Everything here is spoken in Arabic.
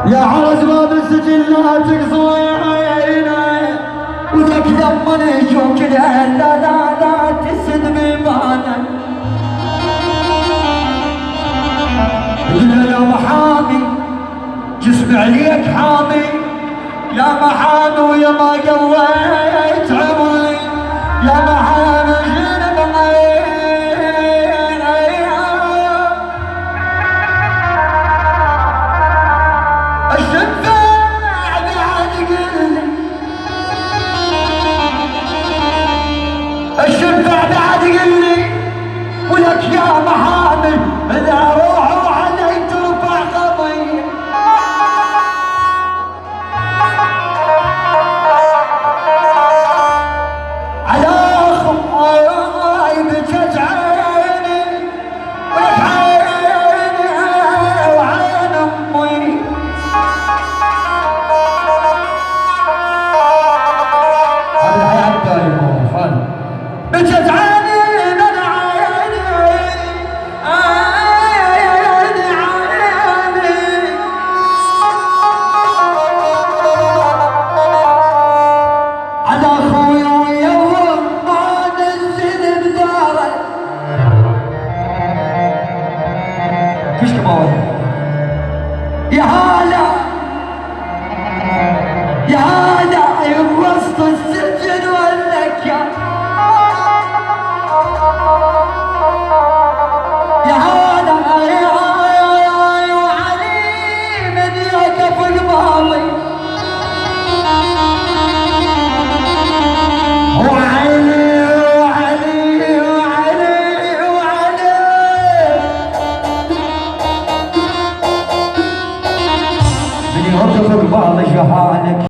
يا عرس باب السجن لا تقصوي عيني وذاك لما يشوك لا لا لا تسد بيمانك قلنا يا محامي جسم عليك حامي يا محامي ويا ما قضيت عمري يا محامي جنب الشفع بعد قلي ولك يا محامي اذا روحوا علي ترفع قضية على اخوي بكت عيني ولك عيني وعين امي هذا الحياة الدائمة خالد بكت عيني من عيني عيني على اخوي ويوم ما نزل بداره فيش كمان يا هلا يا هلا وسط السجن ولك يا هلا وعلي من يقف الماضي وعلي وعلي وعلي وعلي من يقف الماضي شهادة